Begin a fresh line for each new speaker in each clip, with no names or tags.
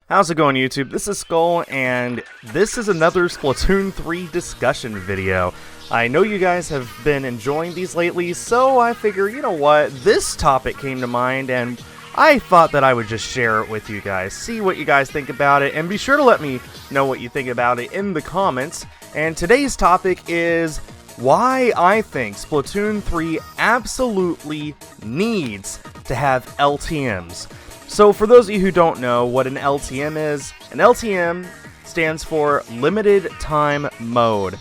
How's it going, YouTube? This is Skul, and this is another Splatoon 3 discussion video. I know you guys have been enjoying these lately, so I figure, you know what, this topic came to mind, and I thought that I would just share it with you guys, see what you guys think about it, and be sure to let me know what you think about it in the comments. And today's topic is why I think Splatoon 3 absolutely needs to have LTMs. So for those of you who don't know what an LTM is, an LTM stands for Limited Time Mode.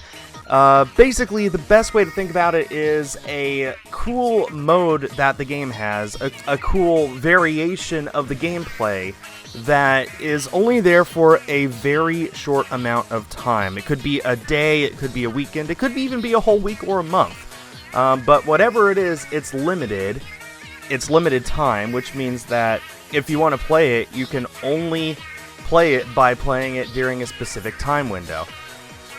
Basically, the best way to think about it is a cool mode that the game has, a cool variation of the gameplay that is only there for a very short amount of time. It could be a day, it could be a weekend, it could even be a whole week or a month. But whatever it is, it's limited. It's limited time, which means that if you want to play it, you can only play it by playing it during a specific time window.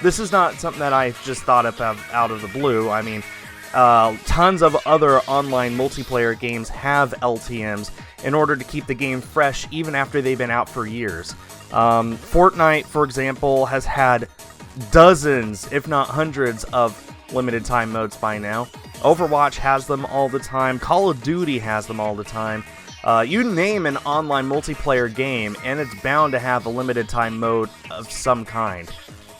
This is not something that I just thought of out of the blue. I mean, tons of other online multiplayer games have LTMs in order to keep the game fresh even after they've been out for years. Fortnite, for example, has had dozens, if not hundreds, of limited time modes by now. Overwatch has them all the time. Call of Duty has them all the time. You name an online multiplayer game, and it's bound to have a limited time mode of some kind.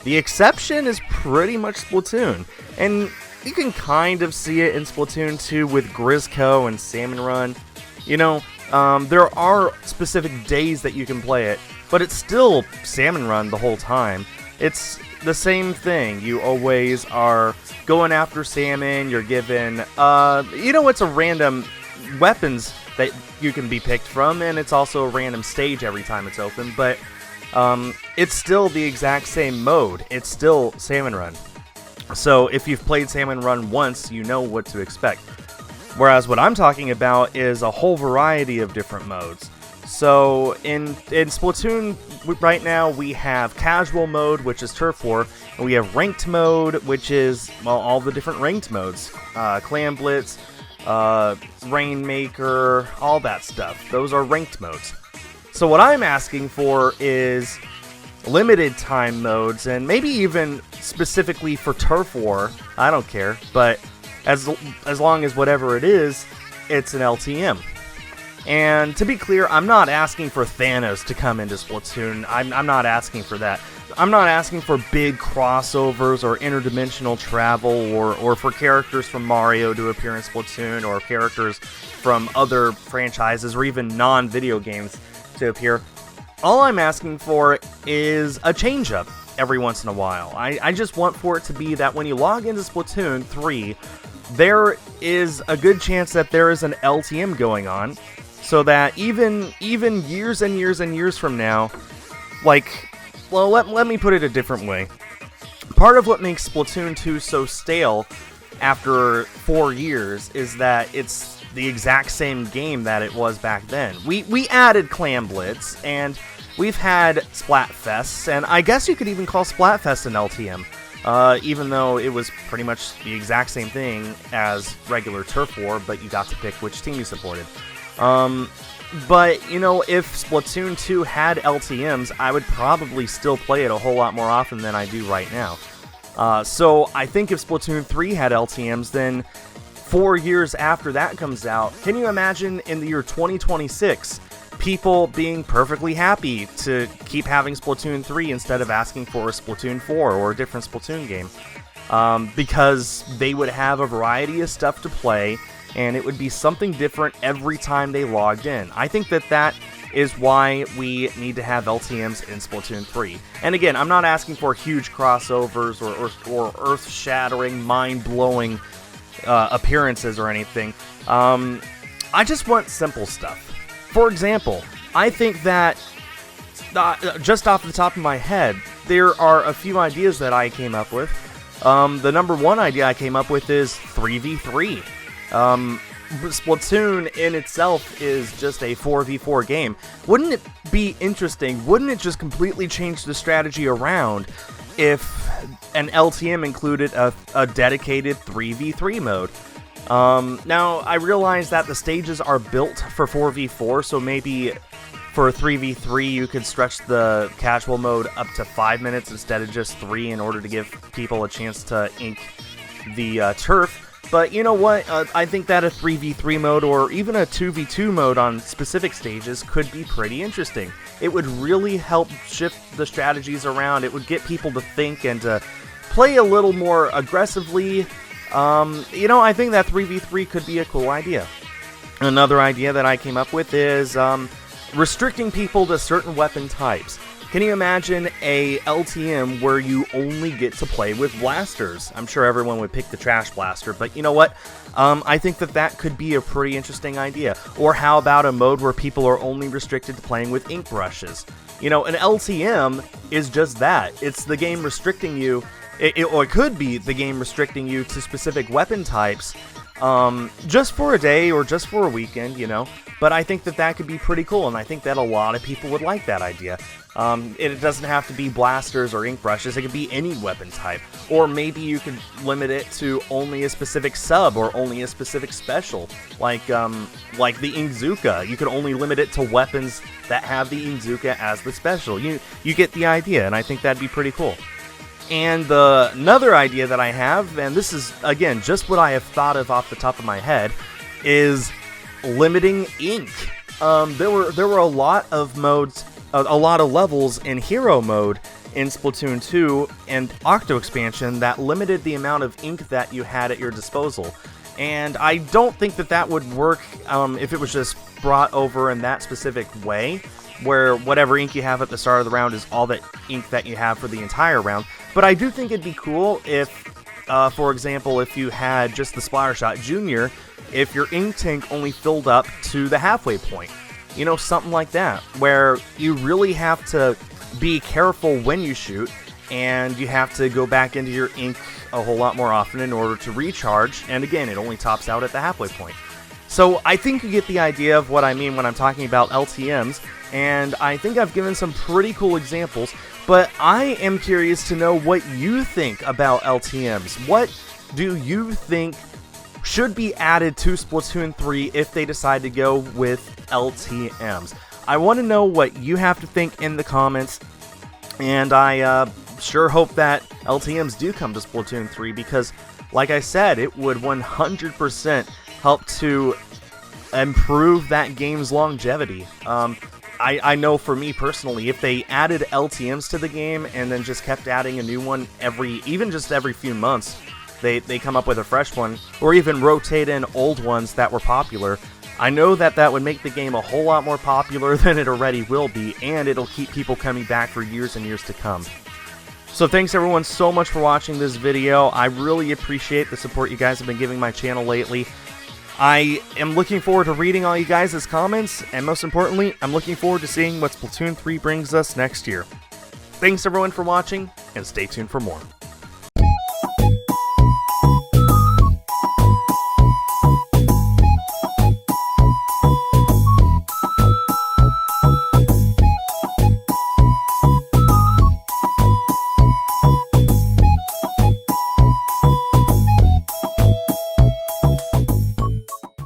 The exception is pretty much Splatoon, and you can kind of see it in Splatoon 2 with Grizzco and Salmon Run. You know, there are specific days that you can play it, but it's still Salmon Run the whole time. It's the same thing. You always are going after salmon, you're given, it's a random weapons that you can be picked from, and it's also a random stage every time it's open, but it's still the exact same mode. It's still Salmon Run. So if you've played Salmon Run once, you know what to expect. Whereas what I'm talking about is a whole variety of different modes. So in Splatoon right now, we have casual mode, which is Turf War, and we have ranked mode, which is, well, all the different ranked modes. Clan Blitz, Rainmaker, all that stuff. Those are ranked modes. So what I'm asking for is limited time modes, and maybe even specifically for Turf War. I don't care, but as long as whatever it is, it's an LTM. And to be clear, I'm not asking for Thanos to come into Splatoon. I'm not asking for that. I'm not asking for big crossovers or interdimensional travel or for characters from Mario to appear in Splatoon or characters from other franchises or even non-video games to appear. All I'm asking for is a change-up every once in a while. I just want for it to be that when you log into Splatoon 3, there is a good chance that there is an LTM going on, so that even years and years and years from now, let me put it a different way. Part of what makes Splatoon 2 so stale after 4 years is that it's the exact same game that it was back then. We added Clan Blitz, and we've had Splatfests, and I guess you could even call Splatfest an LTM, even though it was pretty much the exact same thing as regular Turf War, but you got to pick which team you supported. But, you know, if Splatoon 2 had LTMs, I would probably still play it a whole lot more often than I do right now. So I think if Splatoon 3 had LTMs, then 4 years after that comes out, can you imagine in the year 2026, people being perfectly happy to keep having Splatoon 3 instead of asking for a Splatoon 4 or a different Splatoon game? Because they would have a variety of stuff to play, and it would be something different every time they logged in. I think that is why we need to have LTMs in Splatoon 3. And again, I'm not asking for huge crossovers or earth-shattering, mind-blowing appearances or anything. I just want simple stuff. For example, I think that, just off the top of my head, there are a few ideas that I came up with. The number one idea I came up with is 3v3. Splatoon in itself is just a 4v4 game. Wouldn't it be interesting? Wouldn't it just completely change the strategy around if an LTM included a dedicated 3v3 mode? Now, I realize that the stages are built for 4v4, so maybe for a 3v3, you could stretch the casual mode up to 5 minutes instead of just 3 in order to give people a chance to ink the turf. But you know what, I think that a 3v3 mode or even a 2v2 mode on specific stages could be pretty interesting. It would really help shift the strategies around. It would get people to think and to play a little more aggressively. You know, I think that 3v3 could be a cool idea. Another idea that I came up with is restricting people to certain weapon types. Can you imagine a LTM where you only get to play with blasters? I'm sure everyone would pick the trash blaster, but you know what? I think that that could be a pretty interesting idea. Or how about a mode where people are only restricted to playing with ink brushes? You know, an LTM is just that. It's the game restricting you, or it could be the game restricting you to specific weapon types, just for a day or just for a weekend, you know. But I think that that could be pretty cool, and I think that a lot of people would like that idea. It doesn't have to be blasters or ink brushes, it could be any weapon type. Or maybe you could limit it to only a specific sub or only a specific special. Like the Inkzooka, you could only limit it to weapons that have the Inkzooka as the special. You get the idea, and I think that'd be pretty cool. And another idea that I have, and this is, again, just what I have thought of off the top of my head, is limiting ink. There were a lot of modes, a lot of levels in Hero mode in Splatoon 2 and Octo expansion that limited the amount of ink that you had at your disposal. And I don't think that that would work if it was just brought over in that specific way, where whatever ink you have at the start of the round is all that ink that you have for the entire round. But I do think it'd be cool if, for example, if you had just the Splattershot Junior, if your ink tank only filled up to the halfway point. You know, something like that, where you really have to be careful when you shoot, and you have to go back into your ink a whole lot more often in order to recharge, and again, it only tops out at the halfway point. So I think you get the idea of what I mean when I'm talking about LTMs, and I think I've given some pretty cool examples, but I am curious to know what you think about LTMs. What do you think should be added to Splatoon 3 if they decide to go with LTMs? I want to know what you have to think in the comments, and I sure hope that LTMs do come to Splatoon 3 because, like I said, it would 100% help to improve that game's longevity. I know for me personally, if they added LTMs to the game and then just kept adding a new one even just every few months, they come up with a fresh one, or even rotate in old ones that were popular, I know that that would make the game a whole lot more popular than it already will be, and it'll keep people coming back for years and years to come. So thanks everyone so much for watching this video. I really appreciate the support you guys have been giving my channel lately. I am looking forward to reading all you guys' comments, and most importantly, I'm looking forward to seeing what Splatoon 3 brings us next year. Thanks everyone for watching, and stay tuned for more.